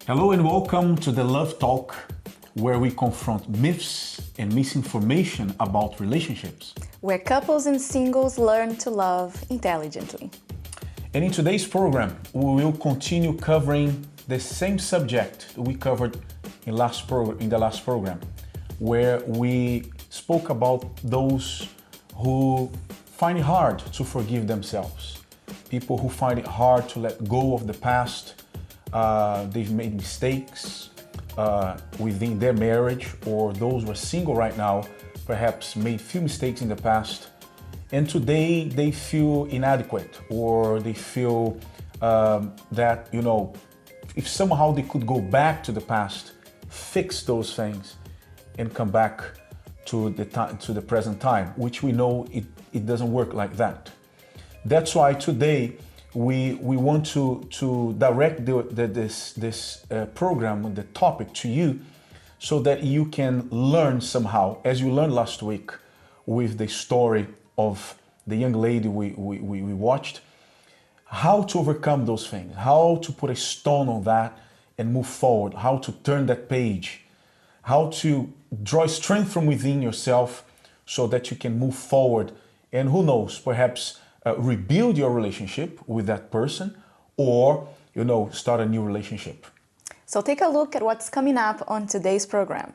Hello and welcome to the Love Talk, where we confront myths and misinformation about relationships. Where couples and singles learn to love intelligently. And in today's program, we will continue covering the same subject we covered in the last program, where we spoke about those who find it hard to forgive themselves, people who find it hard to let go of the past. They've made mistakes within their marriage, or those who are single right now perhaps made few mistakes in the past, and today they feel inadequate, or they feel that, if somehow they could go back to the past, fix those things, and come back to the present time, which we know it doesn't work like that. That's why today we want to direct this program, the topic, to you, so that you can learn somehow, as you learned last week with the story of the young lady we watched, how to overcome those things, how to put a stone on that and move forward, how to turn that page, how to draw strength from within yourself so that you can move forward, and who knows, perhaps rebuild your relationship with that person, or start a new relationship. So take a look at what's coming up on today's program.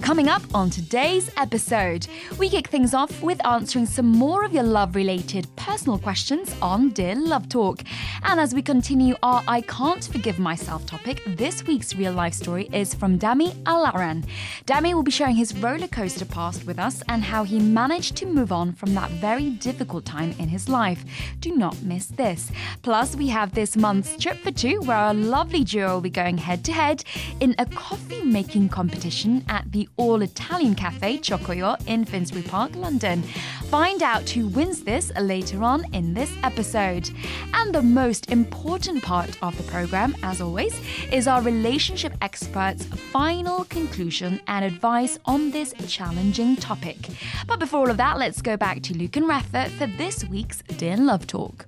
Coming up on today's episode, we kick things off with answering some more of your love-related personal questions on Dear Love Talk. And as we continue our I Can't Forgive Myself topic, this week's real-life story is from Dami Alaran. Dami will be sharing his roller coaster past with us and how he managed to move on from that very difficult time in his life. Do not miss this. Plus, we have this month's Trip for Two, where our lovely duo will be going head-to-head in a coffee-making competition at the all-Italian cafe Chocoyo in Finsbury Park, London. Find out who wins this later on in this episode. And the most important part of the program, as always, is our relationship expert's final conclusion and advice on this challenging topic. But before all of that, let's go back to Luke and Rafa for this week's Dear Love Talk.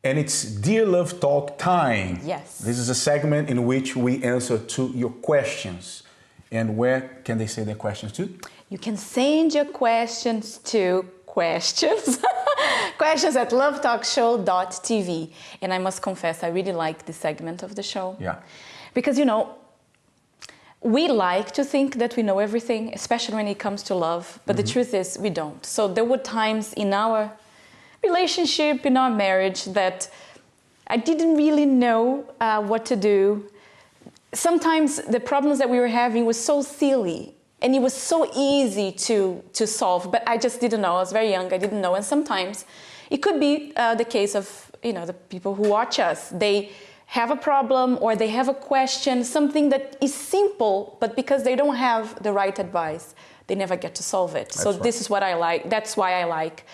And it's Dear Love Talk time. Yes. This is a segment in which we answer to your questions. And where can they send their questions to? You can send your questions to questions at lovetalkshow.tv. And I must confess, I really like this segment of the show. Yeah. Because, we like to think that we know everything, especially when it comes to love. But the truth is, we don't. So there were times in our relationship, in our marriage, that I didn't really know what to do. Sometimes the problems that we were having was so silly and it was so easy to solve, but I just didn't know. I was very young, I didn't know. And sometimes it could be the case of, the people who watch us. They have a problem or they have a question, something that is simple, but because they don't have the right advice, they never get to solve it. So this is what I like. That's why I like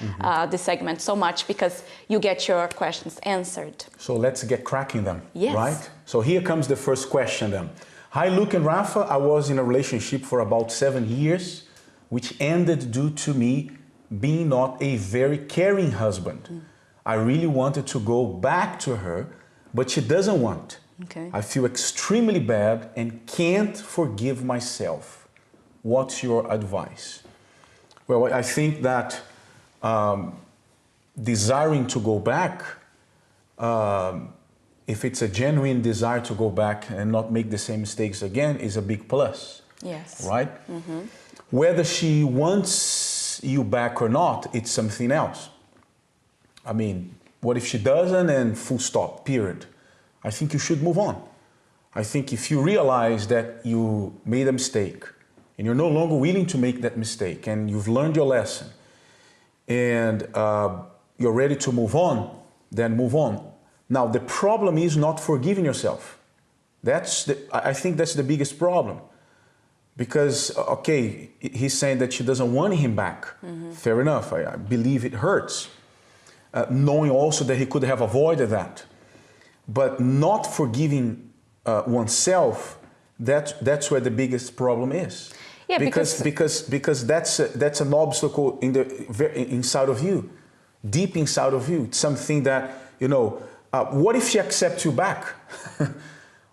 this segment so much, because you get your questions answered. So let's get cracking them, yes. Right? So here comes the first question then. Hi, Luke and Rafa. I was in a relationship for about 7 years, which ended due to me being not a very caring husband. I really wanted to go back to her, but she doesn't want. Okay. I feel extremely bad and can't forgive myself. What's your advice? Well, I think that desiring to go back, if it's a genuine desire to go back and not make the same mistakes again, is a big plus. Yes. Right? Whether she wants you back or not, it's something else. I mean, what if she doesn't, and full stop, period? I think you should move on. I think if you realize that you made a mistake, and you're no longer willing to make that mistake, and you've learned your lesson, and you're ready to move on, then move on. Now, the problem is not forgiving yourself. I think that's the biggest problem. Because, okay, he's saying that she doesn't want him back. Fair enough, I believe it hurts. Knowing also that he could have avoided that. But not forgiving oneself, that's where the biggest problem is. Yeah, because that's an obstacle inside of you, deep inside of you. It's something that, you know, what if she accepts you back?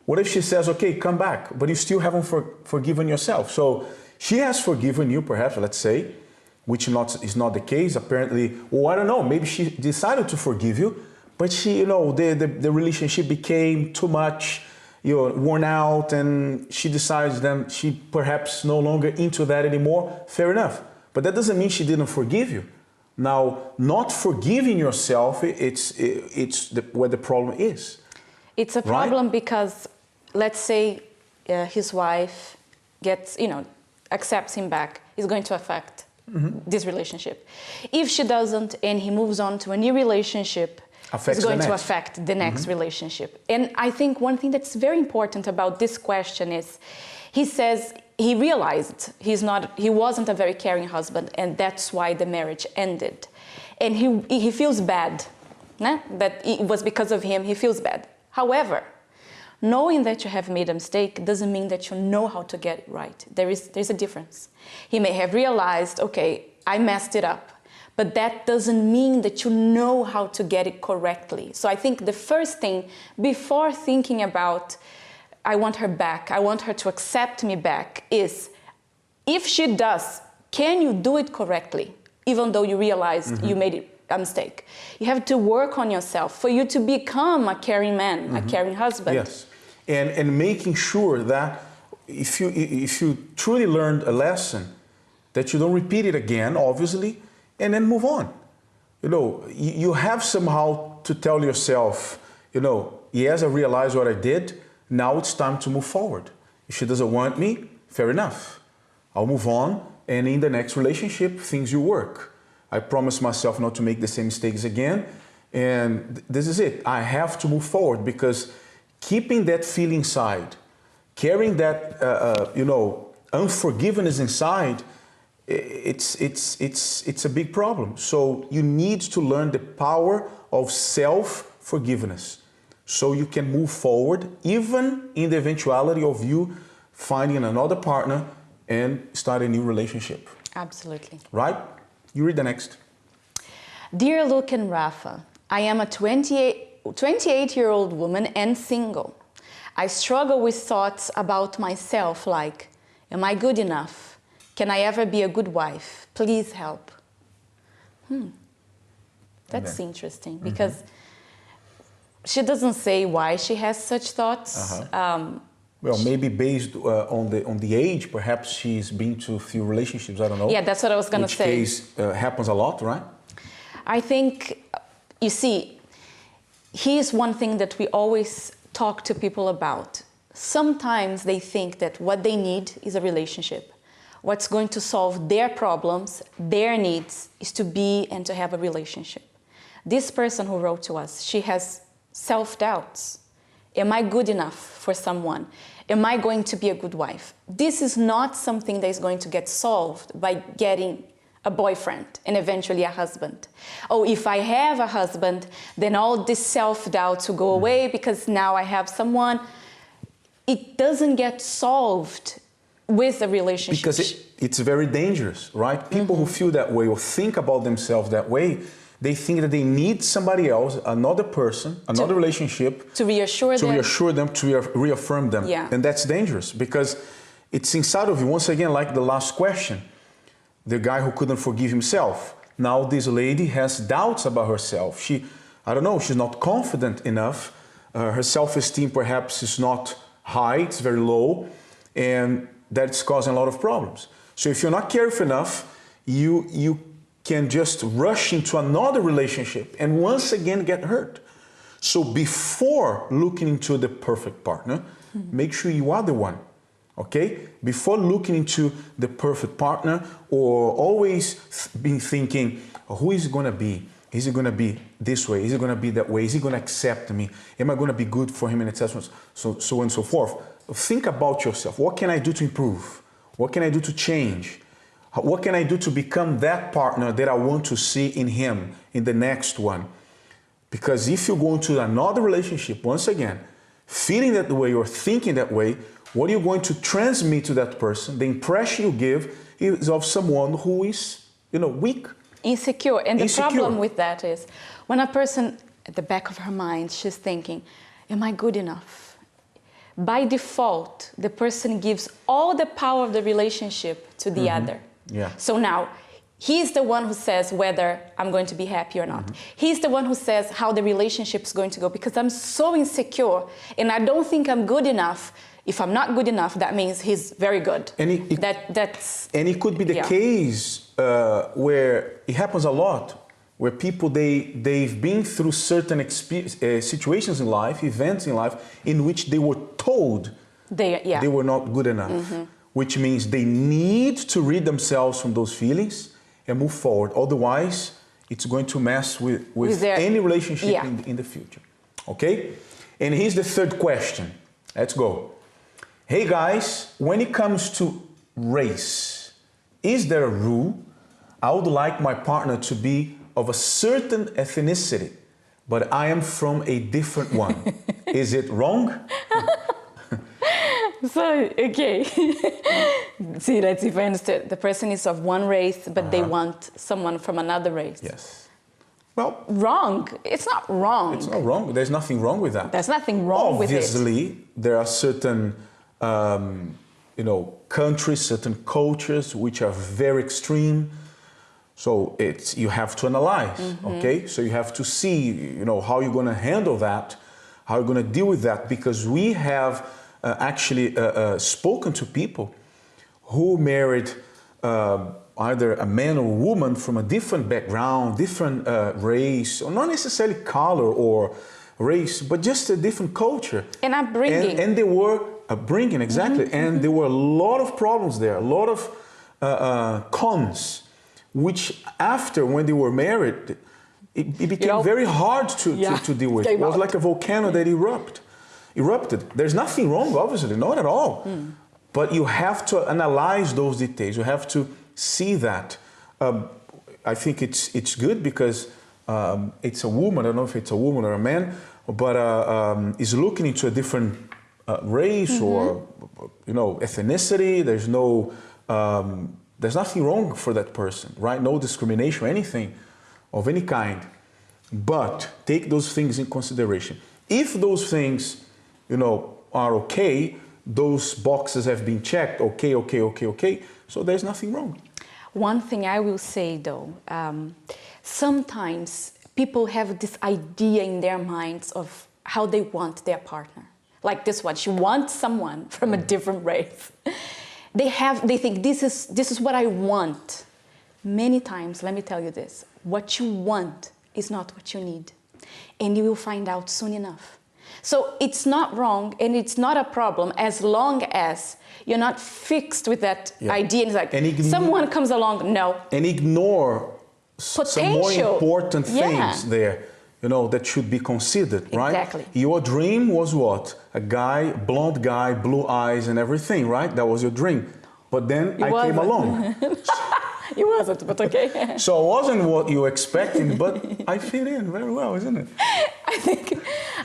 What if she says, okay, come back, but you still haven't forgiven yourself? So she has forgiven you, perhaps, let's say, which is not the case, apparently. Well, I don't know, maybe she decided to forgive you, but she, you know, the relationship became too much, you know, worn out, and she decides then she perhaps no longer into that anymore. Fair enough. But that doesn't mean she didn't forgive you. Now, not forgiving yourself, it's where the problem is. It's a problem, right? Because let's say his wife gets, you know, accepts him back, is going to affect this relationship. If she doesn't and he moves on to a new relationship, it's going to affect the next relationship. And I think one thing that's very important about this question is, he says he realized he wasn't a very caring husband, and that's why the marriage ended. And he feels bad, that it was because of him, he feels bad. However, knowing that you have made a mistake doesn't mean that you know how to get it right. There's a difference. He may have realized, okay, I messed it up, but that doesn't mean that you know how to get it correctly. So I think the first thing, before thinking about, I want her back, I want her to accept me back, is, if she does, can you do it correctly, even though you realized you made a mistake? You have to work on yourself for you to become a caring man, a caring husband. Yes, and making sure that if you truly learned a lesson, that you don't repeat it again, obviously, and then move on. You know, you have somehow to tell yourself, you know, yes, I realized what I did, now it's time to move forward. If she doesn't want me, fair enough. I'll move on, and in the next relationship, things will work. I promise myself not to make the same mistakes again, and this is it. I have to move forward, because keeping that feeling inside, carrying that, you know, unforgiveness inside, it's a big problem. So you need to learn the power of self-forgiveness, so you can move forward, even in the eventuality of you finding another partner and start a new relationship. Absolutely. Right? You read the next. Dear Luke and Rafa, I am a 28-year-old woman and single. I struggle with thoughts about myself like, am I good enough? Can I ever be a good wife? Please help. That's interesting, because she doesn't say why she has such thoughts. Well, maybe based on the age, perhaps she's been to a few relationships, I don't know. Yeah, that's what I was going to say. Which case happens a lot, right? I think, you see, here's one thing that we always talk to people about. Sometimes they think that what they need is a relationship. What's going to solve their problems, their needs, is to be and to have a relationship. This person who wrote to us, she has self-doubts. Am I good enough for someone? Am I going to be a good wife? This is not something that is going to get solved by getting a boyfriend and eventually a husband. Oh, if I have a husband, then all these self-doubts will go away because now I have someone. It doesn't get solved with a relationship. Because it's very dangerous, right? People who feel that way or think about themselves that way, they think that they need somebody else, another person, another relationship to reassure them, to reaffirm them. Yeah. And that's dangerous, because it's inside of you. Once again, like the last question, the guy who couldn't forgive himself. Now this lady has doubts about herself. I don't know, she's not confident enough. Her self-esteem perhaps is not high, it's very low, and that's causing a lot of problems. So if you're not careful enough, you can just rush into another relationship and once again get hurt. So before looking into the perfect partner, make sure you are the one, okay? Before looking into the perfect partner, or always being thinking, who is it gonna be? Is it gonna be this way? Is it gonna be that way? Is he gonna accept me? Am I gonna be good for him, and etc. So on and so forth. Think about yourself. What can I do to improve? What can I do to change? What can I do to become that partner that I want to see in him, in the next one? Because if you go into another relationship, once again, feeling that way or thinking that way, What you're going to transmit to that person, the impression you give is of someone who is, weak. Insecure. And the Insecure. problem with that is when a person, at the back of her mind, she's thinking, am I good enough? By default, the person gives all the power of the relationship to the other. Yeah. So now, he's the one who says whether I'm going to be happy or not. He's the one who says how the relationship is going to go, because I'm so insecure and I don't think I'm good enough. If I'm not good enough, that means he's very good. And it could be the case where it happens a lot, where people, they've been through certain situations in life, events in life, in which they were told they were not good enough, which means they need to rid themselves from those feelings and move forward. Otherwise, it's going to mess with any relationship in the future. Okay? And here's the third question. Let's go. Hey guys, when it comes to race, is there a rule? I would like my partner to be of a certain ethnicity, but I am from a different one. Is it wrong? So, okay. See, let's see if I understood. The person is of one race, but they want someone from another race. Yes. Well, wrong. It's not wrong. It's not wrong. There's nothing wrong with that. There's nothing wrong with it. Obviously, there are certain, countries, certain cultures which are very extreme. So you have to analyze, okay? So you have to see, how you're going to handle that, how you're going to deal with that, because we have actually spoken to people who married either a man or a woman from a different background, different race, or not necessarily color or race, but just a different culture. And upbringing. And they were upbringing, exactly. And there were a lot of problems there, a lot of cons, which after, when they were married, it became very hard to deal with. It was like a volcano that erupted. There's nothing wrong, obviously, not at all. But you have to analyze those details. You have to see that. I think it's good because it's a woman, I don't know if it's a woman or a man, but is looking into a different race or, ethnicity. There's nothing wrong for that person, right? No discrimination or anything of any kind. But take those things in consideration. If those things, are okay, those boxes have been checked, okay, so there's nothing wrong. One thing I will say though, sometimes people have this idea in their minds of how they want their partner. Like this one, she wants someone from a different race. They think this is what I want. Many times, let me tell you this, what you want is not what you need. And you will find out soon enough. So it's not wrong and it's not a problem as long as you're not fixed with that idea. It's like someone comes along, no. And ignore some more important things there, that should be considered, right? Exactly. Your dream was what? A guy, blonde guy, blue eyes and everything, right? That was your dream. But then I came along. It wasn't, but okay. So it wasn't what you were expecting, but I fit in very well, isn't it?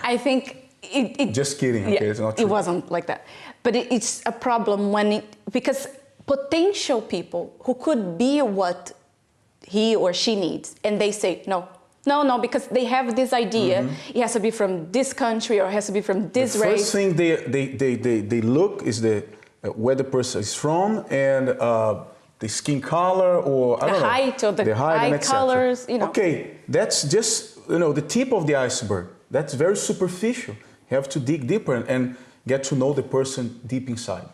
I think it just kidding, okay, it's not true. It wasn't like that. But it's a problem because potential people who could be what he or she needs, and they say, no, because they have this idea, it has to be from this country or it has to be from this race. The first thing they look is where the person is from and the skin color or I don't know, height or the eye colors, Okay, that's just the tip of the iceberg. That's very superficial. You have to dig deeper and get to know the person deep inside.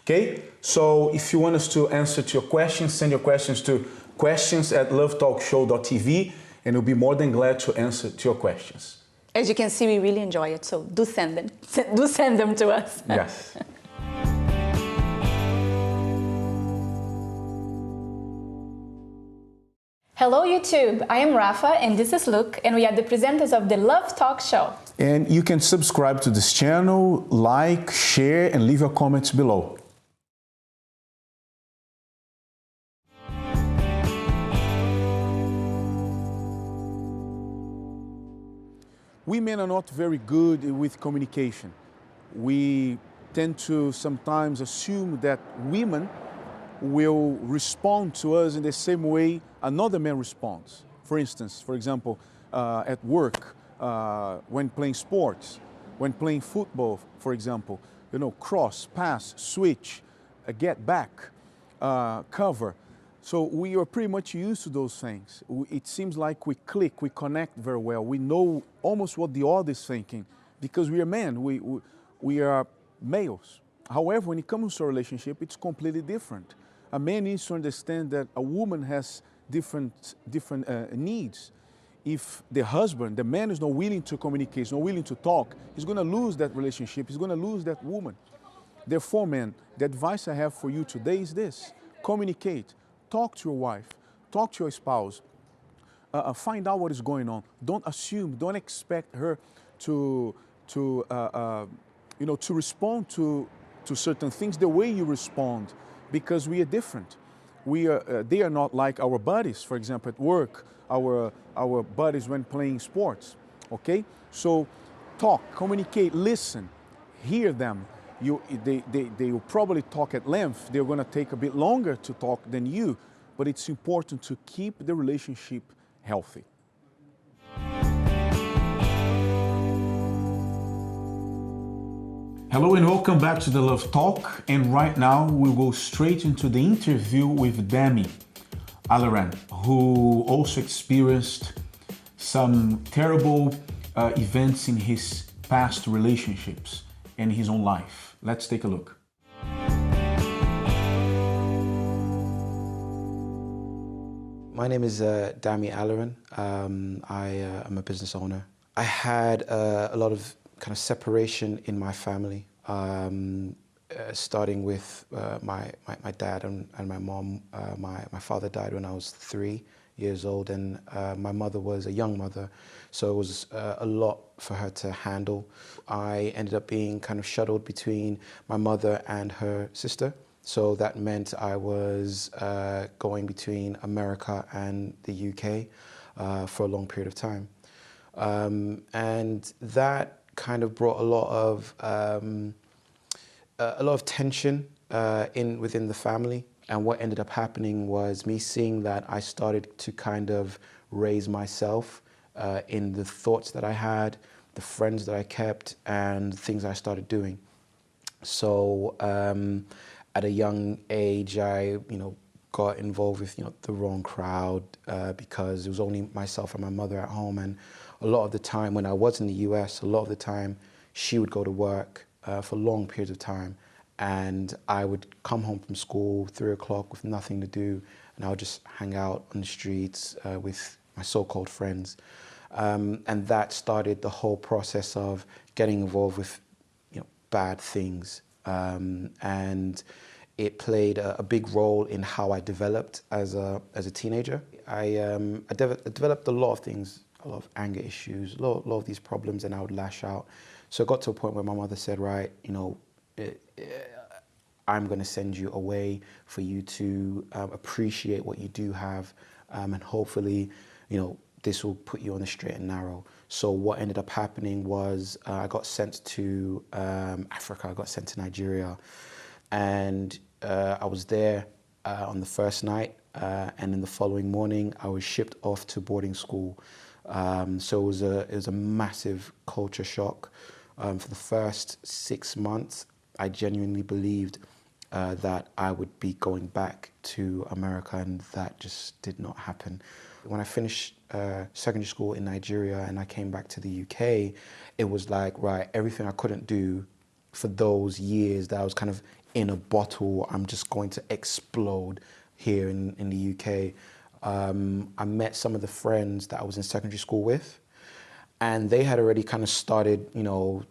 Okay, so if you want us to answer to your questions, send your questions to questions@lovetalkshow.tv and we'll be more than glad to answer to your questions. As you can see, we really enjoy it, so do send them. Do send them to us. Yes. Hello YouTube, I am Rafa and this is Luke and we are the presenters of the Love Talk Show. And you can subscribe to this channel, like, share and leave your comments below. We men are not very good with communication. We tend to sometimes assume that women will respond to us in the same way another man responds. For instance, for example, at work, when playing sports, when playing football, for example, you know, cross, pass, switch, get back, cover. So we are pretty much used to those things. It seems like we click, we connect very well. We know almost what the other is thinking because we are men, we are males. However, when it comes to a relationship, it's completely different. A man needs to understand that a woman has different needs. If the husband, the man is not willing to communicate, is not willing to talk, he's going to lose that relationship, he's going to lose that woman. Therefore, man, the advice I have for you today is this: communicate, talk to your wife, talk to your spouse, find out what is going on. Don't assume, don't expect her to respond to certain things the way you respond, because we are different. They are not like our buddies, for example, at work, our buddies when playing sports, okay? So talk, communicate, listen, hear them. They will probably talk at length. They're going to take a bit longer to talk than you, but it's important to keep the relationship healthy. Hello and welcome back to the Love Talk. And right now we will go straight into the interview with Dami Alaran, who also experienced some terrible events in his past relationships and his own life. Let's take a look. My name is Dami Alaran. I am a business owner. I had a lot of kind of separation in my family, starting with my dad and my mom. My father died when I was 3 years old, and my mother was a young mother, so it was a lot for her to handle. I ended up being kind of shuttled between my mother and her sister, so that meant I was going between America and the UK for a long period of time. And that kind of brought a lot of tension within the family. And what ended up happening was me seeing that I started to kind of raise myself in the thoughts that I had, the friends that I kept, and things I started doing. So at a young age, I got involved with the wrong crowd because it was only myself and my mother at home, and a lot of the time when I was in the US, a lot of the time she would go to work for long periods of time, and I would come home from school 3 o'clock with nothing to do, and I would just hang out on the streets with my so-called friends, and that started the whole process of getting involved with bad things, and it played a big role in how I developed as a teenager. I developed a lot of things, a lot of anger issues, a lot of these problems, and I would lash out. So it got to a point where my mother said, right, I'm going to send you away for you to appreciate what you do have, and hopefully, this will put you on the straight and narrow. So what ended up happening was I got sent to Africa, I got sent to Nigeria, and I was there on the first night, and in the following morning I was shipped off to boarding school. So it was a massive culture shock. For the first 6 months, I genuinely believed that I would be going back to America, and that just did not happen. When I finished secondary school in Nigeria and I came back to the UK, it was like, right, everything I couldn't do for those years that I was kind of in a bottle, I'm just going to explode here in the UK. I met some of the friends that I was in secondary school with, and they had already kind of started,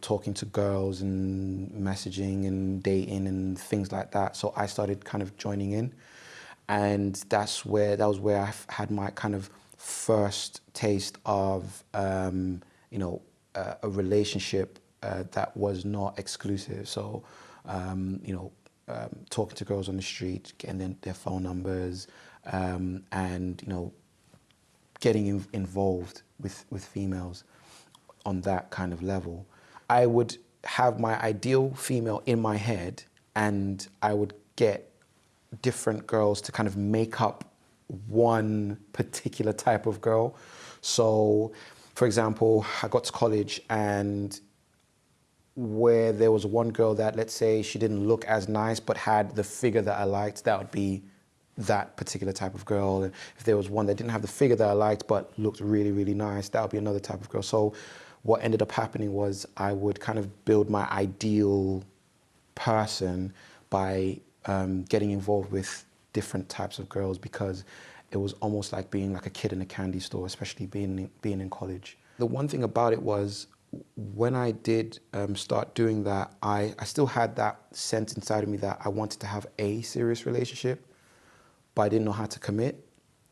talking to girls and messaging and dating and things like that. So I started kind of joining in, and that was where I had my kind of first taste of, a relationship that was not exclusive. So, talking to girls on the street, getting their phone numbers, and involved with females on that kind of level. I would have my ideal female in my head, and I would get different girls to kind of make up one particular type of girl. So, for example, I got to college, and where there was one girl that, let's say, she didn't look as nice but had the figure that I liked, that would be that particular type of girl. And if there was one that didn't have the figure that I liked but looked really, really nice, that would be another type of girl. So what ended up happening was I would kind of build my ideal person by getting involved with different types of girls, because it was almost like being like a kid in a candy store, especially being in college. The one thing about it was, when I did start doing that, I still had that sense inside of me that I wanted to have a serious relationship, but I didn't know how to commit.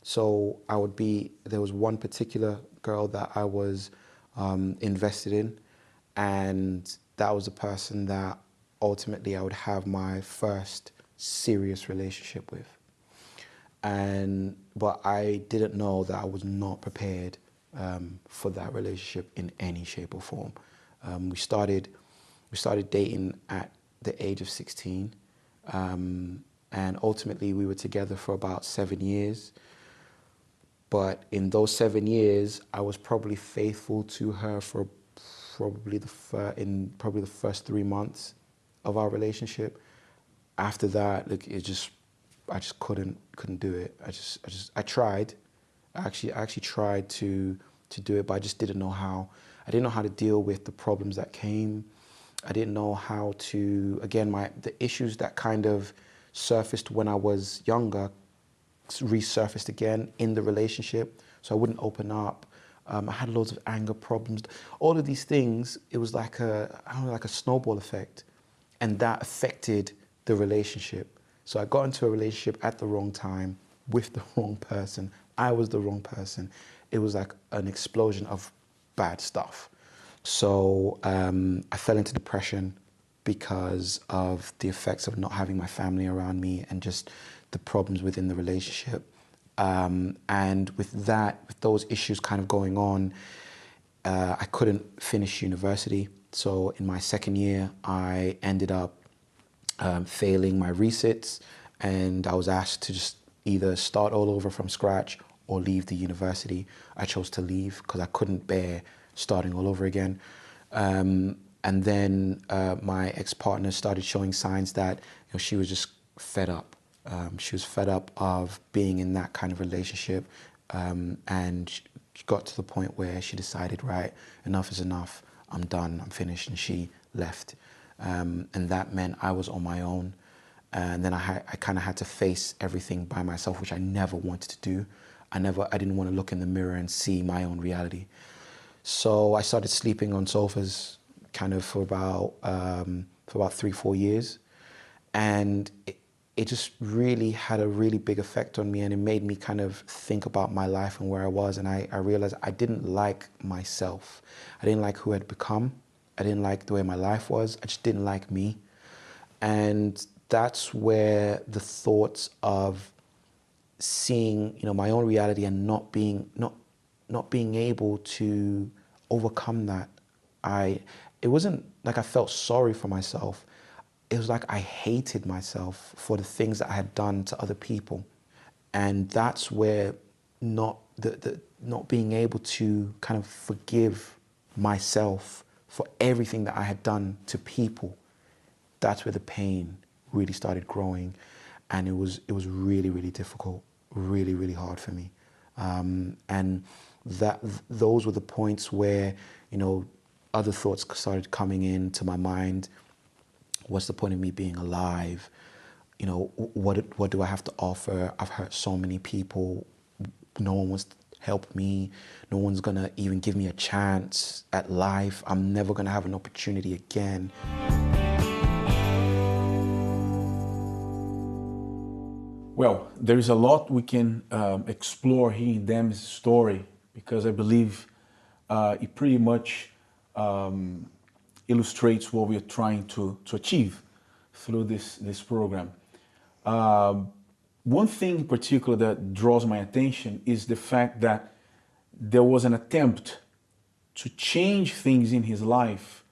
So there was one particular girl that I was invested in, and that was the person that ultimately I would have my first serious relationship with. But I didn't know that I was not prepared for that relationship in any shape or form. We started dating at the age of 16, and ultimately we were together for about 7 years. But in those 7 years, I was probably faithful to her for probably the first 3 months of our relationship. After that, look, I just couldn't do it. I tried. I actually tried to do it, but I just didn't know how. I didn't know how to deal with the problems that came. I didn't know how to, again, the issues that kind of surfaced when I was younger resurfaced again in the relationship. So I wouldn't open up. I had loads of anger problems. All of these things, it was like a snowball effect, and that affected the relationship. So I got into a relationship at the wrong time with the wrong person. I was the wrong person. It was like an explosion of bad stuff. So I fell into depression because of the effects of not having my family around me and just the problems within the relationship. And with those issues kind of going on, I couldn't finish university. So in my second year, I ended up failing my resits, and I was asked to just either start all over from scratch or leave the university. I chose to leave because I couldn't bear starting all over again. And then my ex-partner started showing signs that she was just fed up. She was fed up of being in that kind of relationship, and she got to the point where she decided, right, enough is enough. I'm done. I'm finished. And she left. And that meant I was on my own. And then I kind of had to face everything by myself, which I never wanted to do. I didn't want to look in the mirror and see my own reality. So I started sleeping on sofas kind of for about 3-4 years. And it just really had a really big effect on me, and it made me kind of think about my life and where I was. And I realized I didn't like myself. I didn't like who I'd become. I didn't like the way my life was. I just didn't like me. And that's where the thoughts of seeing, my own reality and not being able to overcome that. It wasn't like I felt sorry for myself. It was like I hated myself for the things that I had done to other people. And that's where not being able to kind of forgive myself for everything that I had done to people, that's where the pain really started growing. And it was really, really difficult, really, really hard for me. And those were the points where, other thoughts started coming into my mind. What's the point of me being alive? What do I have to offer? I've hurt so many people. No one wants to help me. No one's gonna even give me a chance at life. I'm never gonna have an opportunity again. Well, there is a lot we can explore here in Dem's story, because I believe it pretty much illustrates what we are trying to achieve through this program. One thing in particular that draws my attention is the fact that there was an attempt to change things in his life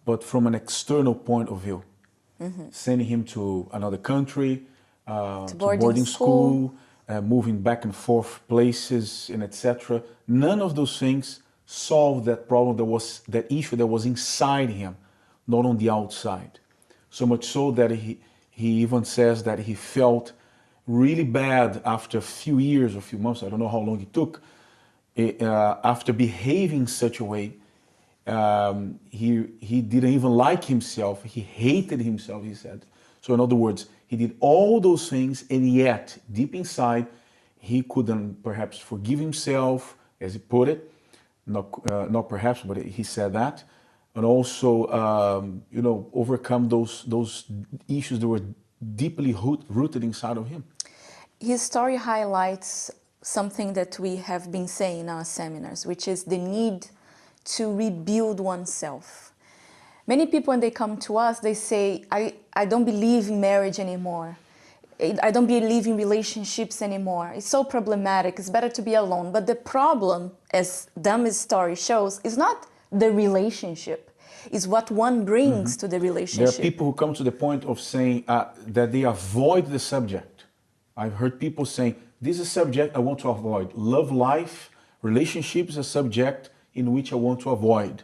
but from an external point of view. Sending him to another country, to boarding school, moving back and forth places, and etc. None of those things solved that problem, that issue that was inside him, not on the outside. So much so that he even says that he felt really bad after a few years or a few months, I don't know how long it took, after behaving in such a way. He didn't even like himself. He hated himself, he said. So in other words, he did all those things, and yet deep inside, he couldn't perhaps forgive himself, as he put it. Not perhaps, but he said that. And also, overcome those issues that were deeply rooted inside of him. His story highlights something that we have been saying in our seminars, which is the need to rebuild oneself. Many people, when they come to us, they say, I don't believe in marriage anymore. I don't believe in relationships anymore. It's so problematic. It's better to be alone. But the problem, as Dami's story shows, is not the relationship. It's what one brings to the relationship. There are people who come to the point of saying that they avoid the subject. I've heard people saying, this is a subject I want to avoid. Love life, relationships is a subject in which I want to avoid.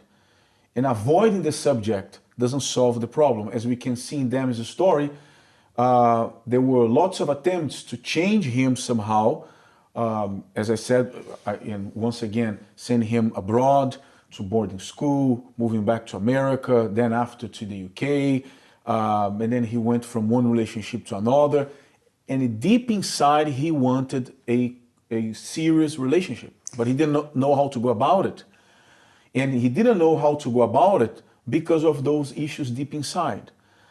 And avoiding the subject doesn't solve the problem. As we can see in Dami's story, there were lots of attempts to change him somehow. As I said, and once again, send him abroad to boarding school, moving back to America, then after to the UK, and then he went from one relationship to another. And deep inside, he wanted a serious relationship, but he didn't know how to go about it. And he didn't know how to go about it because of those issues deep inside.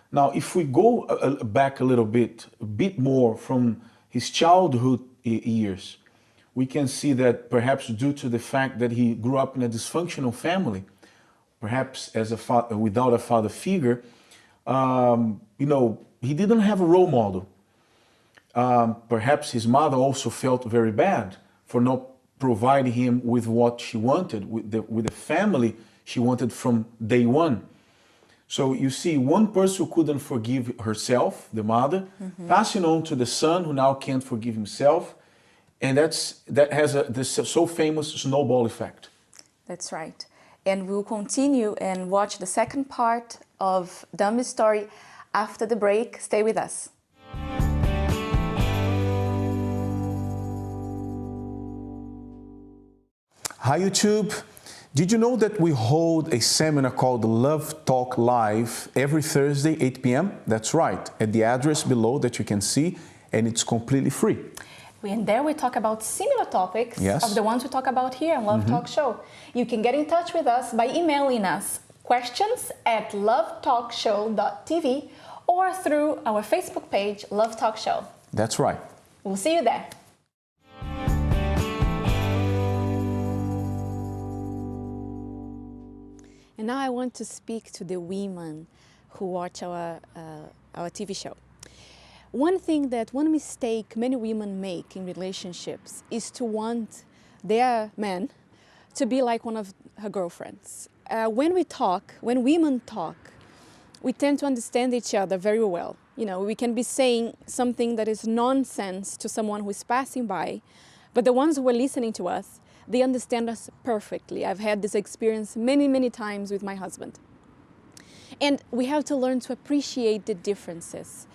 Now, if we go back a bit more from his childhood years, we can see that perhaps due to the fact that he grew up in a dysfunctional family, perhaps as without a father figure, he didn't have a role model. Perhaps his mother also felt very bad for not providing him with what she wanted, with the family she wanted from day one. So you see, one person who couldn't forgive herself, the mother, passing on to the son who now can't forgive himself, and that has this so famous snowball effect. That's right. And we'll continue and watch the second part of Dami's story after the break. Stay with us. Hi YouTube. Did you know that we hold a seminar called Love Talk Live every Thursday, 8 p.m.? That's right, at the address below that you can see, and it's completely free. And there we talk about similar topics of the ones we talk about here on Love Talk Show. You can get in touch with us by emailing us questions@lovetalkshow.tv or through our Facebook page, Love Talk Show. That's right. We'll see you there. And now I want to speak to the women who watch our TV show. One mistake many women make in relationships is to want their man to be like one of her girlfriends. When women talk, we tend to understand each other very well. We can be saying something that is nonsense to someone who is passing by, but the ones who are listening to us, they understand us perfectly. I've had this experience many, many times with my husband. And we have to learn to appreciate the differences.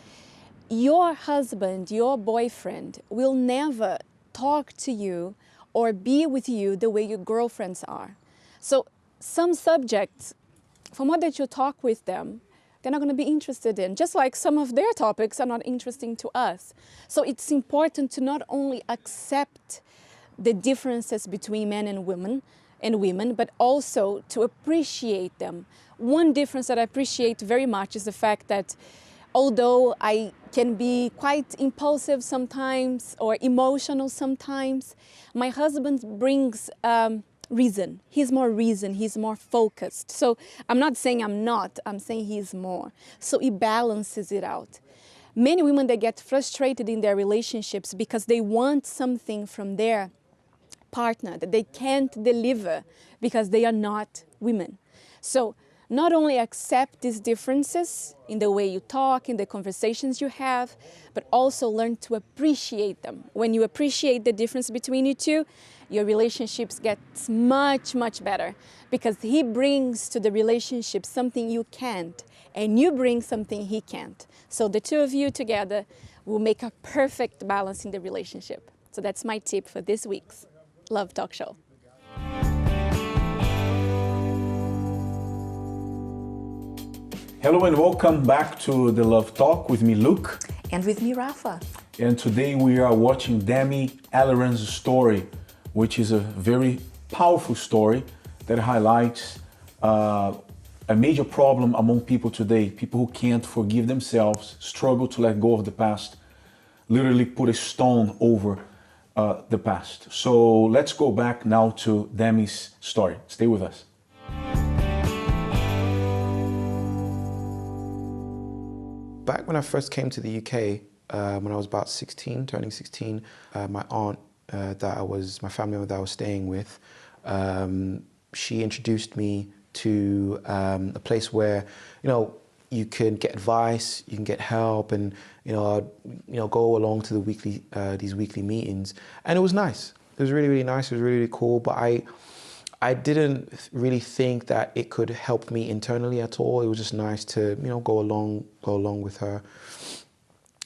Your husband, your boyfriend, will never talk to you or be with you the way your girlfriends are. So some subjects, from what that you talk with them, they're not going to be interested in, just like some of their topics are not interesting to us. So it's important to not only accept the differences between men and women, but also to appreciate them. One difference that I appreciate very much is the fact that although I can be quite impulsive sometimes or emotional sometimes, my husband brings reason. He's more focused. So I'm not saying I'm not, I'm saying he's more. So he balances it out. Many women, they get frustrated in their relationships because they want something from their partner that they can't deliver because they are not women. So not only accept these differences in the way you talk, in the conversations you have, but also learn to appreciate them. When you appreciate the difference between you two, your relationships gets much, much better, because he brings to the relationship something you can't, and you bring something he can't. So the two of you together will make a perfect balance in the relationship. So that's my tip for this week's Love Talk Show. Hello and welcome back to the Love Talk with me, Luke. And with me, Rafa. And today we are watching Demi Aleran's story, which is a very powerful story that highlights a major problem among people today. People who can't forgive themselves, struggle to let go of the past, literally put a stone over the past. So let's go back now to Demi's story. Stay with us. Back when I first came to the UK, when I was about 16, turning 16, my aunt, my family member that I was staying with, she introduced me to a place where, you can get advice, you can get help, and I'd, go along to the these weekly meetings, and it was nice. It was really, really nice. It was really, really cool. But I didn't really think that it could help me internally at all. It was just nice to, go along with her.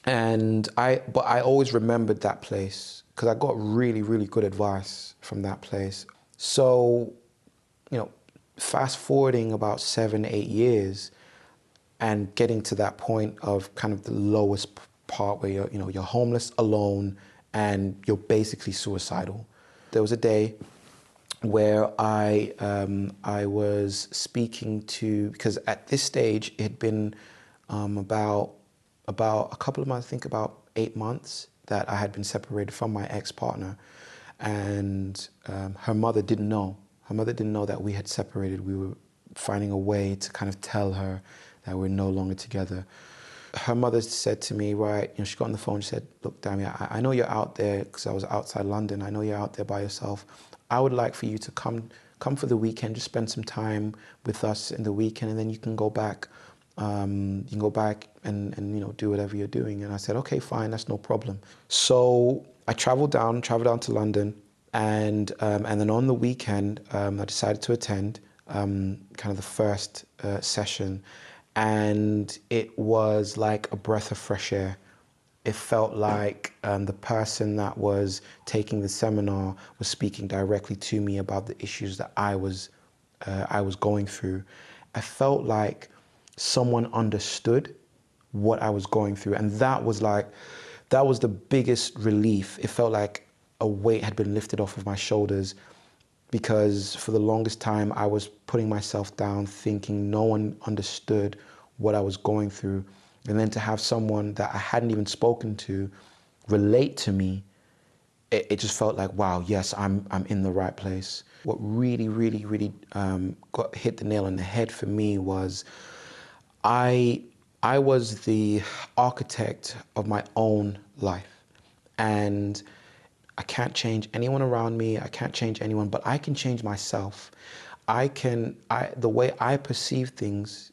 But I always remembered that place because I got really, really good advice from that place. So, fast forwarding about 7, 8 years and getting to that point of kind of the lowest part where you're homeless, alone, and you're basically suicidal. There was a day where I was speaking to, because at this stage it had been about a couple of months, I think about 8 months that I had been separated from my ex-partner, and her mother didn't know. Her mother didn't know that we had separated. We were finding a way to kind of tell her that we're no longer together. Her mother said to me, she got on the phone, she said, "Look, Dami, I know you're out there," because I was outside London. "I know you're out there by yourself. I would like for you to come for the weekend, just spend some time with us in the weekend, and then you can go back. You can go back and do whatever you're doing." And I said, "Okay, fine, that's no problem." So I traveled down to London, and then on the weekend, I decided to attend kind of the first session, and it was like a breath of fresh air. It felt like the person that was taking the seminar was speaking directly to me about the issues that I was going through. I felt like someone understood what I was going through, and that was the biggest relief. It felt like a weight had been lifted off of my shoulders, because for the longest time I was putting myself down, thinking no one understood what I was going through. And then to have someone that I hadn't even spoken to relate to me, it just felt like, wow, yes, I'm in the right place. What really, really, really hit the nail on the head for me was I was the architect of my own life. And I can't change anyone around me. I can't change anyone, but I can change myself. The way I perceive things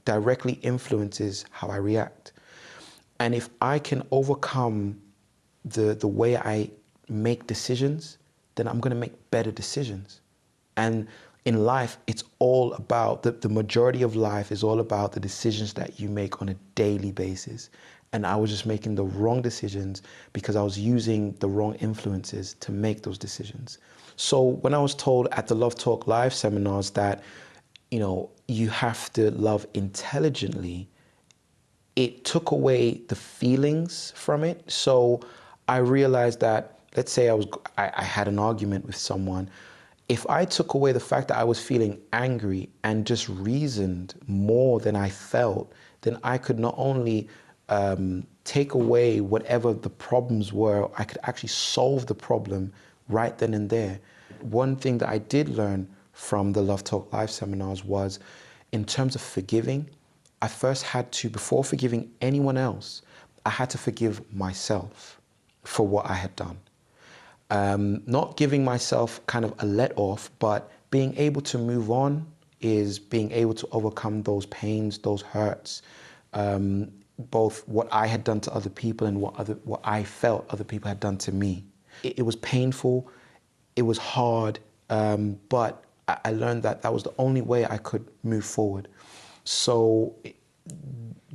directly influences how I react. And if I can overcome the way I make decisions, then I'm going to make better decisions. And in life, it's all about, the majority of life is all about the decisions that you make on a daily basis. And I was just making the wrong decisions because I was using the wrong influences to make those decisions. So when I was told at the Love Talk Live seminars that, you have to love intelligently, it took away the feelings from it. So I realized that, let's say I had an argument with someone. If I took away the fact that I was feeling angry and just reasoned more than I felt, then I could not only take away whatever the problems were, I could actually solve the problem right then and there. One thing that I did learn from the Love Talk Live seminars was, in terms of forgiving, I first had to, before forgiving anyone else, I had to forgive myself for what I had done. Not giving myself kind of a let off, but being able to move on is being able to overcome those pains, those hurts, both what I had done to other people and what I felt other people had done to me. It was painful, it was hard, but I learned that that was the only way I could move forward. So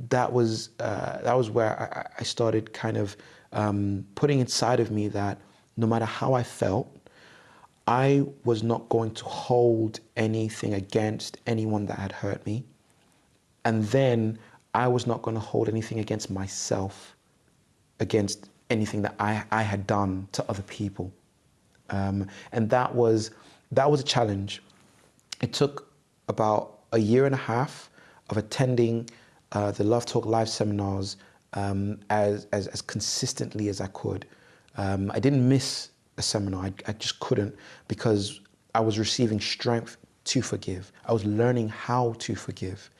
that was where I started kind of putting inside of me that no matter how I felt, I was not going to hold anything against anyone that had hurt me. And then I was not going to hold anything against myself, against anything that I had done to other people. And that was a challenge. It took about a year and a half of attending the Love Talk Live seminars as consistently as I could. I didn't miss a seminar. I just couldn't, because I was receiving strength to forgive. I was learning how to forgive.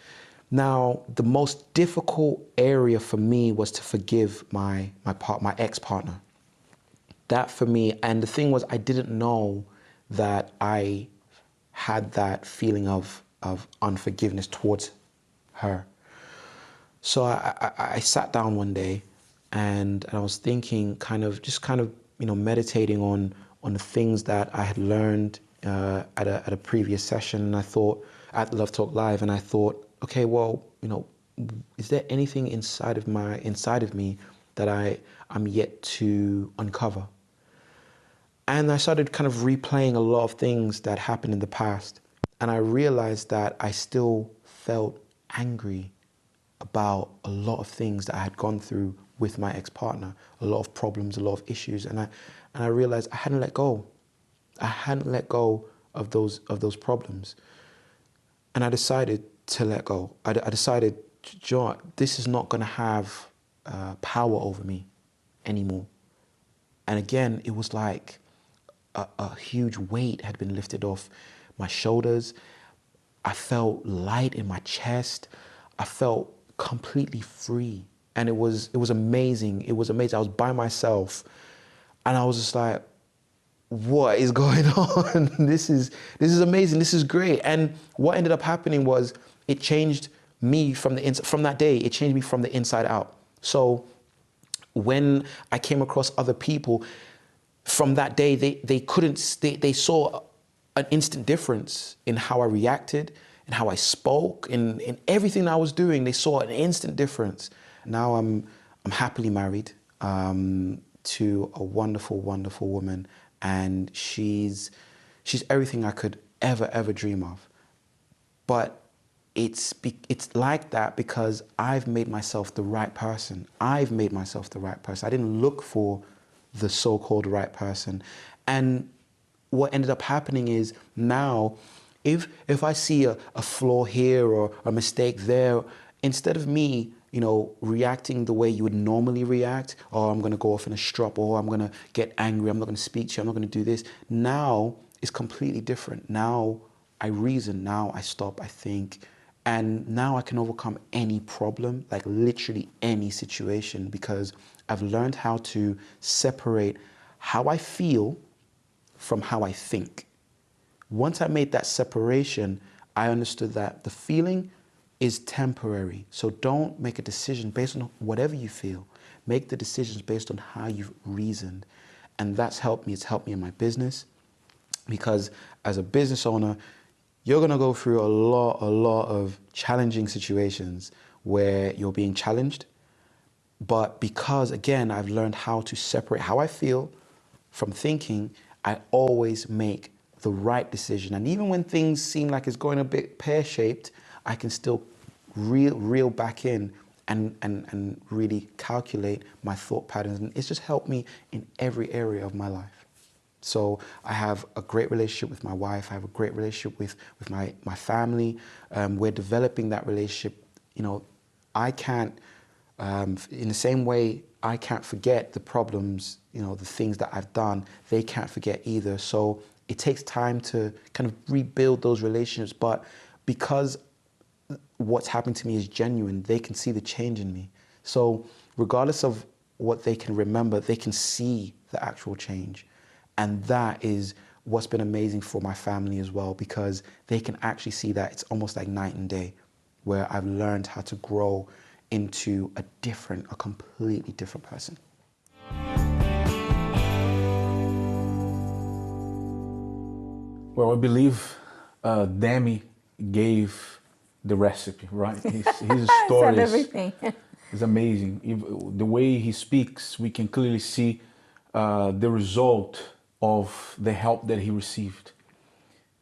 Now, the most difficult area for me was to forgive my ex-partner. That for me, and the thing was, I didn't know that I had that feeling of unforgiveness towards her. So I sat down one day and I was thinking, kind of meditating on the things that I had learned at a previous session, and I thought, at Love Talk Live, and I thought, okay, well, is there anything inside of me that I'm yet to uncover? And I started kind of replaying a lot of things that happened in the past, and I realized that I still felt angry about a lot of things that I had gone through with my ex-partner, a lot of problems, a lot of issues, and I realized I hadn't let go. I hadn't let go of those problems, and I decided to let go. I decided, John, this is not going to have power over me anymore. And again, it was like a huge weight had been lifted off my shoulders. I felt light in my chest. I felt completely free. And it was amazing. It was amazing. I was by myself and I was just like, what is going on? This is amazing. This is great. And what ended up happening was it changed me from that day. It changed me from the inside out. So when I came across other people from that day, they saw an instant difference in how I reacted and how I spoke, in everything I was doing. They saw an instant difference. Now I'm happily married to a wonderful, wonderful woman, and she's everything I could ever dream of. But it's like that because I've made myself the right person. I've made myself the right person. I didn't look for the so-called right person. And what ended up happening is now, if I see a flaw here or a mistake there, instead of me, reacting the way you would normally react, or I'm going to go off in a strop, or I'm going to get angry, I'm not going to speak to you, I'm not going to do this. Now it's completely different. Now I reason, now I stop, I think, and now I can overcome any problem, like literally any situation, because I've learned how to separate how I feel from how I think. Once I made that separation, I understood that the feeling is temporary. So don't make a decision based on whatever you feel. Make the decisions based on how you've reasoned. And that's helped me. It's helped me in my business, because as a business owner, you're going to go through a lot of challenging situations where you're being challenged. But because, again, I've learned how to separate how I feel from thinking, I always make the right decision. And even when things seem like it's going a bit pear-shaped, I can still reel back in and really calculate my thought patterns. And it's just helped me in every area of my life. So I have a great relationship with my wife. I have a great relationship with my family. We're developing that relationship. I can't, in the same way, I can't forget the problems, the things that I've done. They can't forget either. So it takes time to kind of rebuild those relationships. But because what's happened to me is genuine, they can see the change in me. So regardless of what they can remember, they can see the actual change. And that is what's been amazing for my family as well, because they can actually see that it's almost like night and day, where I've learned how to grow into a completely different person. Well, I believe Demi gave the recipe, right? His story everything. is amazing. The way he speaks, we can clearly see the result of the help that he received,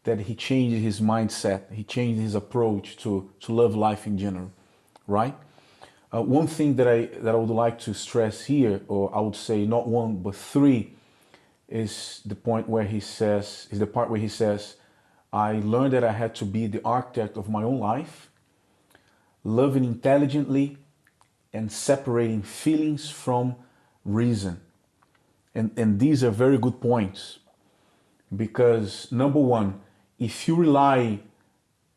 that he changed his mindset, he changed his approach to love life in general, right? One thing that I would like to stress here, or I would say not one but three, is the part where he says, I learned that I had to be the architect of my own life, loving intelligently and separating feelings from reason. And these are very good points, because number one, if you rely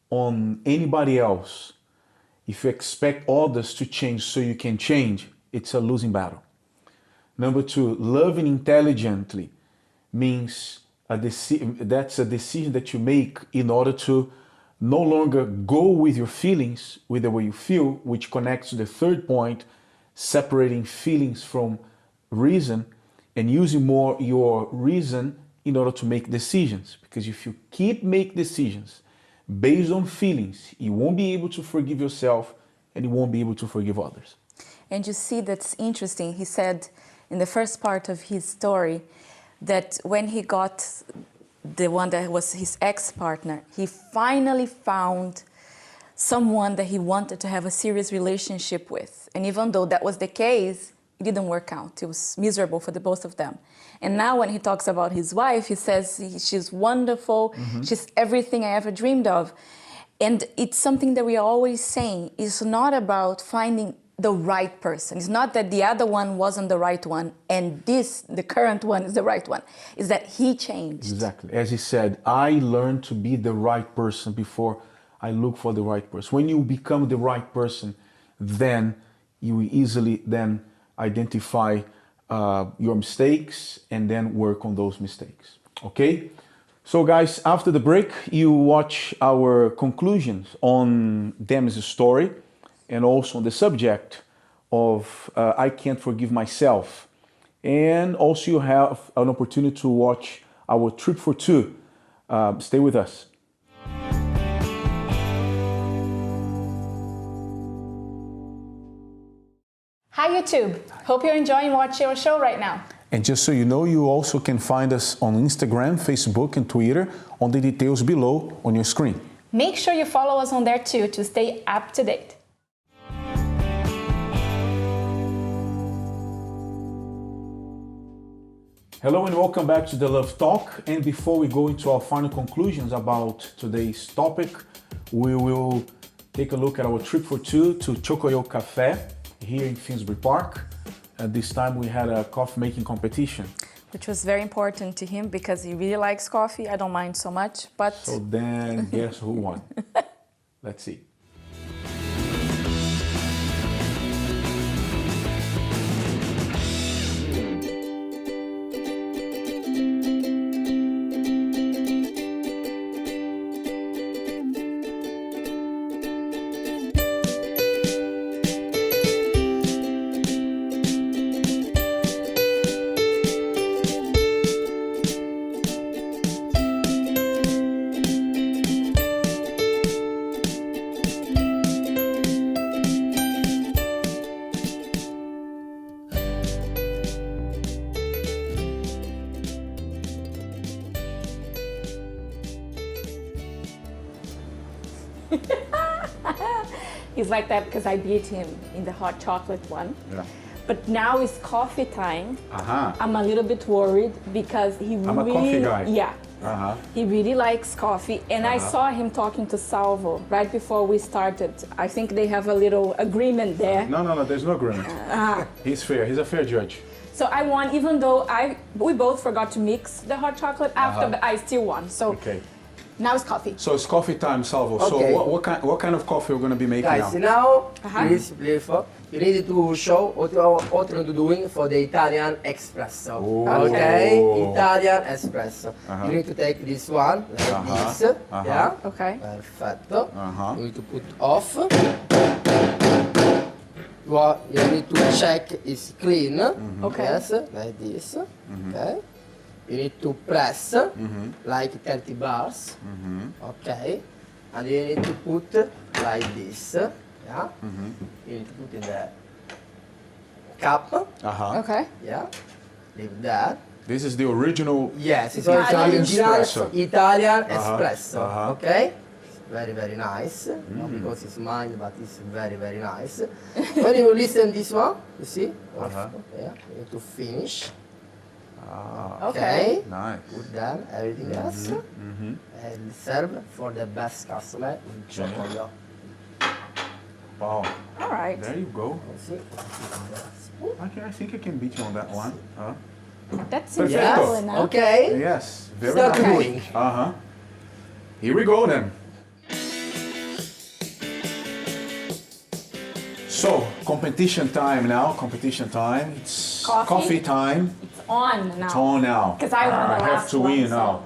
on anybody else, if you expect others to change so you can change, it's a losing battle. Number two, loving intelligently means that's a decision that you make in order to no longer go with your feelings, with the way you feel, which connects to the third point, separating feelings from reason and using more your reason in order to make decisions. Because if you keep making decisions based on feelings, you won't be able to forgive yourself and you won't be able to forgive others. And you see, that's interesting. He said in the first part of his story that when he got the one that was his ex-partner, he finally found someone that he wanted to have a serious relationship with. And even though that was the case, it didn't work out. It was miserable for the both of them. And now when he talks about his wife, he says she's wonderful, she's everything I ever dreamed of. And it's something that we are always saying, it's not about finding the right person. It's not that the other one wasn't the right one and the current one is the right one. It's that he changed. Exactly. As he said, I learned to be the right person before I look for the right person. When you become the right person, then you easily then identify your mistakes and then work on those mistakes. Okay? So guys, after the break, you watch our conclusions on Demi's story and also on the subject of I Can't Forgive Myself. And also you have an opportunity to watch our Trip for Two. Stay with us. Hi YouTube, hope you're enjoying watching our show right now. And just so you know, you also can find us on Instagram, Facebook and Twitter on the details below on your screen. Make sure you follow us on there too to stay up to date. Hello and welcome back to The Love Talk. And before we go into our final conclusions about today's topic, we will take a look at our Trip for Two to Chocoyo Cafe here in Finsbury Park. This time we had a coffee making competition. Which was very important to him because he really likes coffee. I don't mind so much, but... So then guess who won? Let's see. He's like that because I beat him in the hot chocolate one. Yeah. But now it's coffee time. Uh-huh. I'm a little bit worried because I'm a coffee guy. Yeah. Uh-huh. He really likes coffee. And I saw him talking to Salvo right before we started. I think they have a little agreement there. No, there's no agreement. He's fair. He's a fair judge. So I won, even though we both forgot to mix the hot chocolate after, but I still won. So Okay. Now it's coffee. So it's coffee time, Salvo. Okay. So what kind of coffee we're going to be making Guys, now? now please, beautiful. You need to show what you're going to doing for the Italian espresso. Oh. Okay, Italian espresso. Uh-huh. You need to take this one like this. Yeah. Okay. Perfetto. Uh-huh. You need to put off. You need to check it's clean. Okay. Yes, like this. Okay. You need to press like 30 bars. Okay. And you need to put like this. Yeah. You need to put in the cup. Uh-huh. Okay. Yeah. Leave that. This is the original. Yes, it's Italian original espresso. Italian Uh-huh, espresso. uh-huh. Okay? Very, very nice. Not because it's mine, but it's very, very nice. When you listen this one, you see? Uh-huh. Yeah, you need to finish. Okay. Nice. Put down everything else. And serve for the best customer with chocolate. Wow. All right. There you go. See? I think I can beat you on that one. That seems Perfecto. well enough. Okay. Yes. Very Start nice. doing. Uh-huh. Here we go then. So, competition time now. Competition time. It's Coffee? time. It's on now. It's on now. 'Cause I won the have last to one, win so- now.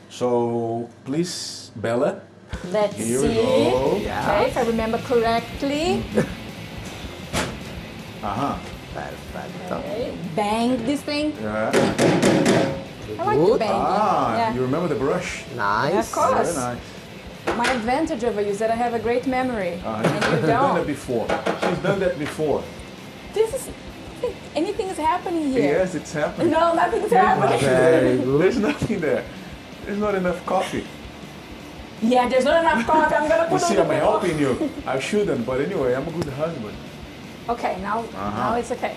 So, please, Bella. Let's Here see. we go. Okay, if I remember correctly. Uh-huh. Perfetto. Okay. Bang this thing. Yeah. I like to Good. bang. Ah, you Yeah. remember the brush? Nice. Of course. Very nice. My advantage over you is that I have a great memory. And you She's done that don't. before. She's done that before. This is. Anything is happening here. Yes, it's happening. No, nothing's happening. Very good. There's nothing there. There's not enough coffee. Yeah, there's not enough coffee. I'm gonna You put see, on I'm the helping you. I shouldn't, but anyway, I'm a good husband. Okay, now it's okay.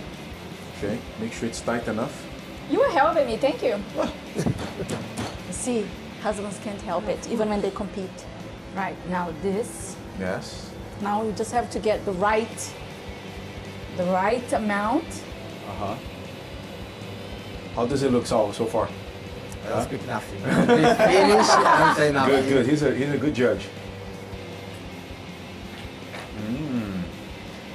Okay, make sure it's tight enough. You were helping me, thank you. See, husbands can't help it, even when they compete. Right, now this. Yes. Now you just have to get the right amount. Uh-huh. How does it look, Sal, so far? I'll speak nothing. Please finish and say nothing. Good, good. He's a good judge.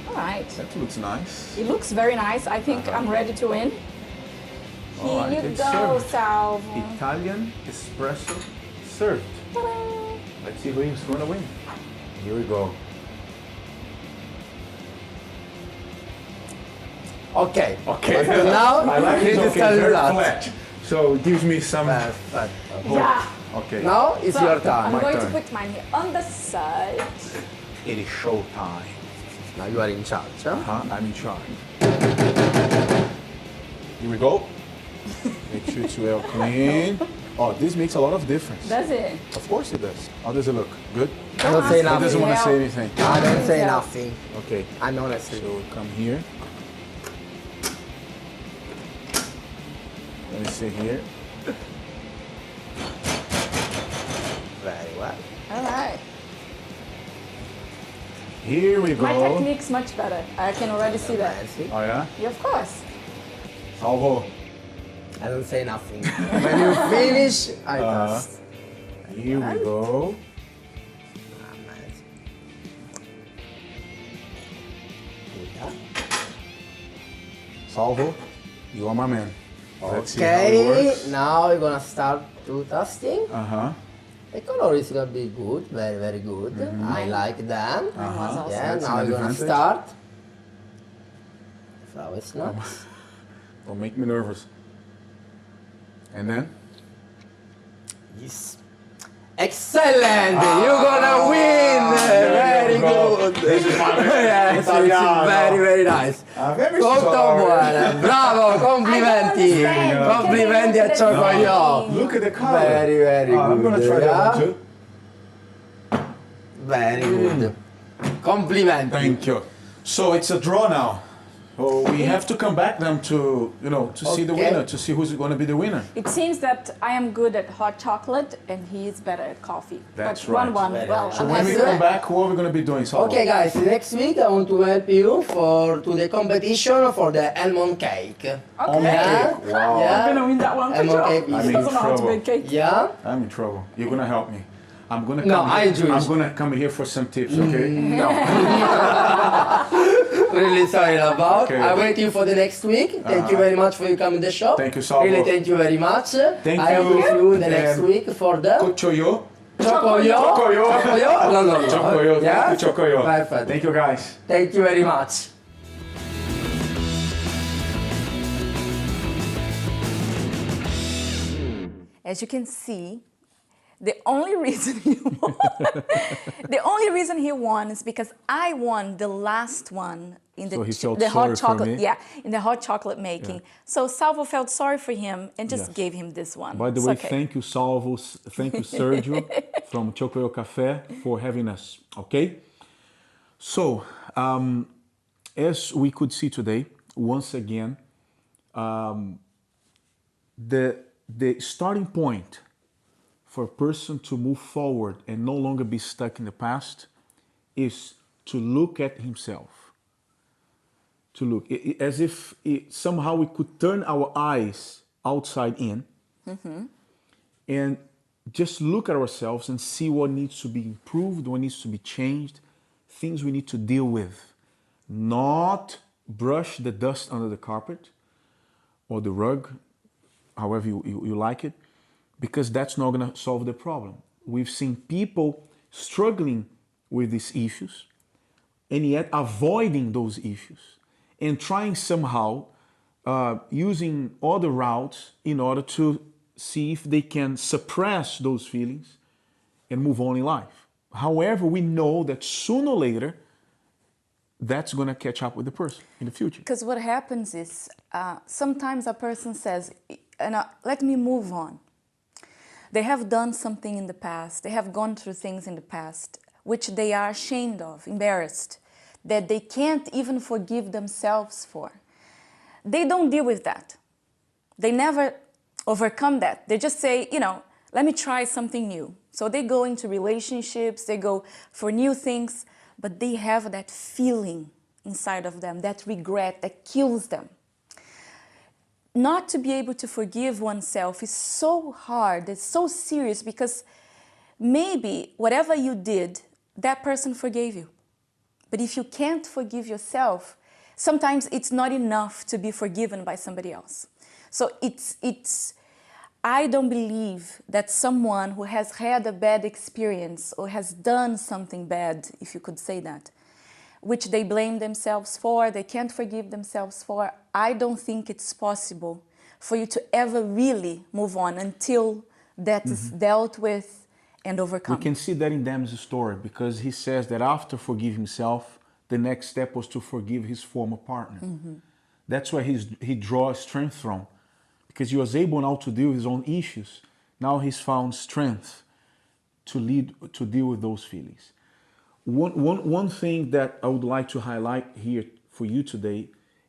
All right. That looks nice. It looks very nice. I think I'm ready to win. Here All right, you it's go, served. Salvo. Italian espresso served. Ta-da. Let's see who's going to win. Here we go. Okay. Okay. So now I like you it. need to Okay, tell very that. flat. So it gives me some. Perfect. Yeah. Okay. Now it's So, your time. I'm going turn. to put mine here on the side. It is show time. Now you are in charge. Huh? I'm in charge. Here we go. Make sure it's well clean. Oh, this makes a lot of difference. Does it? Of course it does. How does it look? Good? I don't say He doesn't nothing. want to Yeah. say anything. I don't say Yeah. nothing. Okay. I'm honest. So come here. Let me see here. Very well. All right. Here we go. My technique's much better. I can already see that. Fancy. Oh yeah? Yeah, of course. Salvo. I don't say nothing. When you finish, I taste. Here we go. Salvo, you are my man. Let's see how it Okay, works. now we're gonna start to testing. Uh-huh. The color is gonna be good, very, very good. I like them. also Yeah, That's now an we're gonna advantage. start. Flower nuts. Don't make me nervous. And then? Yes. Excellent! You're gonna win! Very you go. good! This is my man. Yes, it's Italiano. very, very nice. very Tutto sorry. buono, bravo, complimenti! understand. Complimenti a Cioccogliò! Look at the color. Very, very good. I'm gonna try that one too. Very good. Complimenti. Thank you. So it's a draw now. So we have to come back then to, to see the Okay. winner, to see who's going to be the winner. It seems that I am good at hot chocolate and he's better at coffee. That's but right. 1-1. Very Well, nice. So I'm when we happy. come back, who are we going to be doing? Salvo? Okay guys, next week I want to help you to the competition for the almond cake. Almond Yeah? cake. Wow. Yeah. I'm gonna win that one for Almond sure. cake He is- I'm in doesn't know how to trouble. bake cake. Yeah? I'm in trouble. You're going to help me. I'm gonna No, come I here. enjoy it. I'm gonna come here for some tips, okay? No. Really sorry about. Okay. I'm waiting for the next week. Thank you very much for you coming to the shop. Thank you, Salvo. Really, thank you very much. Thank I am you. with you the next week for the Chocoyo. Chocoyo. Chocoyo. Chocoyo? No. Chocoyo. Yeah? Thank you, Chocoyo. Perfect. Thank you, guys. Thank you very much. As you can see, the only reason he won, the only reason he won is because I won the last one in So he felt the sorry hot for chocolate. me? Yeah, in the hot chocolate making. Yeah. So Salvo felt sorry for him and just Yes. gave him this one. By the It's way, okay. thank you, Salvo. Thank you, Sergio, from Chocoyo Café, for having us. Okay? So, as we could see today, once again, the starting point for a person to move forward and no longer be stuck in the past is to look at himself. To look as if somehow we could turn our eyes outside in and just look at ourselves and see what needs to be improved, what needs to be changed, things we need to deal with. Not brush the dust under the carpet or the rug, however you like it, because that's not going to solve the problem. We've seen people struggling with these issues and yet avoiding those issues and trying somehow using other routes in order to see if they can suppress those feelings and move on in life. However, we know that sooner or later, that's going to catch up with the person in the future. Because what happens is sometimes a person says, let me move on. They have done something in the past, they have gone through things in the past, which they are ashamed of, embarrassed, that they can't even forgive themselves for. They don't deal with that. They never overcome that. They just say, let me try something new. So they go into relationships, they go for new things, but they have that feeling inside of them, that regret that kills them. Not to be able to forgive oneself is so hard, it's so serious, because maybe whatever you did, that person forgave you. But if you can't forgive yourself, sometimes it's not enough to be forgiven by somebody else. So I don't believe that someone who has had a bad experience or has done something bad, if you could say that, which they blame themselves for, they can't forgive themselves for, I don't think it's possible for you to ever really move on until that is dealt with and overcome. We can see that in Dam's story, because he says that after forgiving himself, the next step was to forgive his former partner. That's where he draws strength from, because he was able now to deal with his own issues. Now he's found strength to deal with those feelings. One thing that I would like to highlight here for you today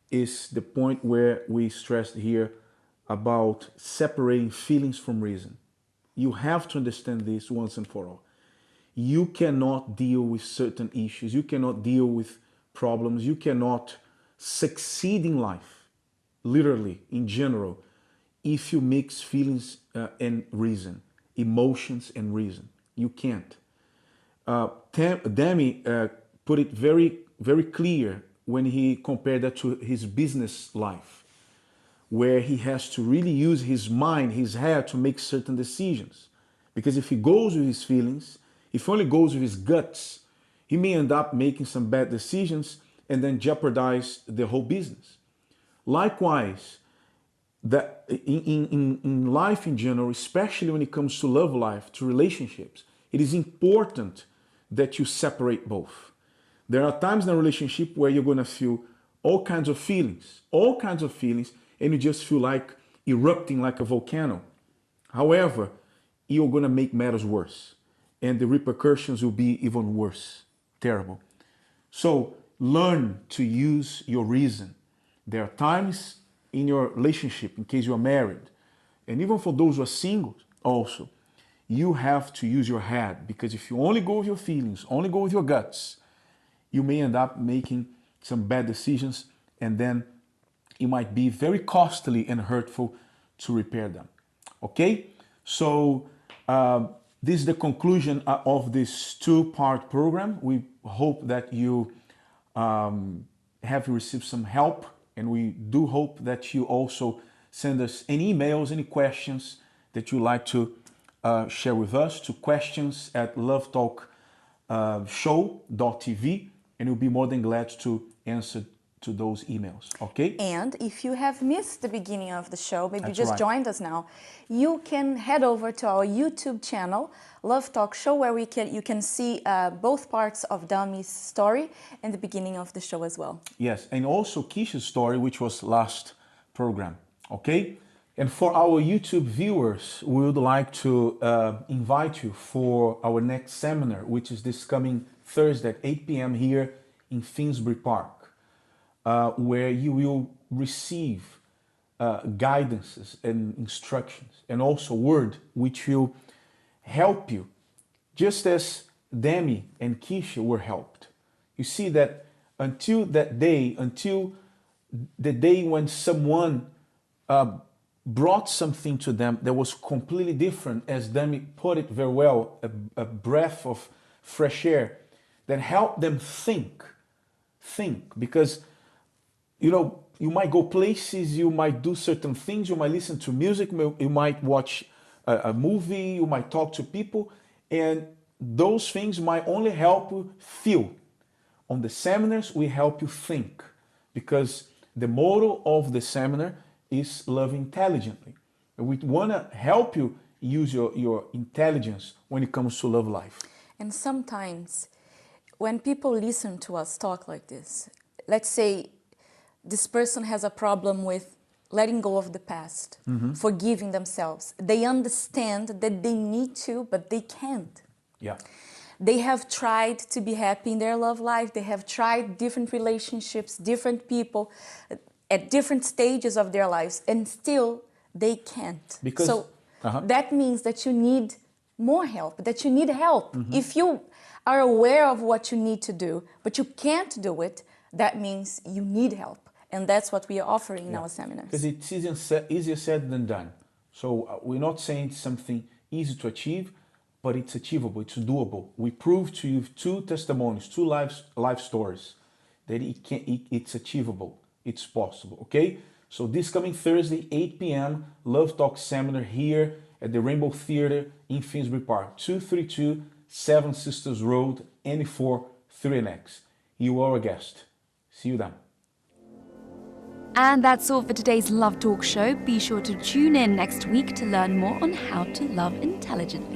is the point where we stressed here about separating feelings from reason. You have to understand this once and for all. You cannot deal with certain issues. You cannot deal with problems. You cannot succeed in life, literally, in general, if you mix feelings and reason, emotions and reason. You can't. Demi put it very, very clear when he compared that to his business life, where he has to really use his mind, his head, to make certain decisions. Because if he goes with his feelings, if he only goes with his guts, he may end up making some bad decisions and then jeopardize the whole business. Likewise, that in life in general, especially when it comes to love life, to relationships, it is important that you separate both. There are times in a relationship where you're going to feel all kinds of feelings, and you just feel like erupting like a volcano. However, you're going to make matters worse, and the repercussions will be even worse, terrible. So learn to use your reason. There are times in your relationship, in case you are married, and even for those who are single also, you have to use your head, because if you only go with your feelings, only go with your guts, you may end up making some bad decisions, and then it might be very costly and hurtful to repair them. Okay? So this is the conclusion of this two-part program. We hope that you have received some help, and we do hope that you also send us any emails, any questions that you'd like to share with us to questions@lovetalkshow.tv, and we'll be more than glad to answer to those emails, okay? And if you have missed the beginning of the show, maybe you That's just right. joined us now, you can head over to our YouTube channel, Love Talk Show, where you can see both parts of Dami's story and the beginning of the show as well. Yes, and also Keisha's story, which was last program, okay? And for our YouTube viewers, we would like to invite you for our next seminar, which is this coming Thursday at 8 p.m. here in Finsbury Park, where you will receive guidances and instructions, and also word which will help you, just as Dami and Keisha were helped. You see that until that day, until the day when someone brought something to them that was completely different, as Dami put it very well, a breath of fresh air that helped them think, because you might go places, you might do certain things, you might listen to music, you might watch a movie, you might talk to people, and those things might only help you feel. On the seminars, we help you think, because the motto of the seminar is love intelligently. And we want to help you use your intelligence when it comes to love life. And sometimes when people listen to us talk like this, let's say this person has a problem with letting go of the past, forgiving themselves. They understand that they need to, but they can't. Yeah. They have tried to be happy in their love life. They have tried different relationships, different people at different stages of their lives, and still they can't. Because that means that you need more help, that you need help. If you are aware of what you need to do, but you can't do it, that means you need help. And that's what we are offering in our seminars. Because it's easier said than done. So we're not saying it's something easy to achieve, but it's achievable, it's doable. We prove to you two testimonies, two life stories, that it's achievable, it's possible, okay? So this coming Thursday, 8 p.m., Love Talk Seminar here at the Rainbow Theatre in Finsbury Park, 232 Seven Sisters Road, NE4 3NX. You are a guest. See you then. And that's all for today's Love Talk show. Be sure to tune in next week to learn more on how to love intelligently.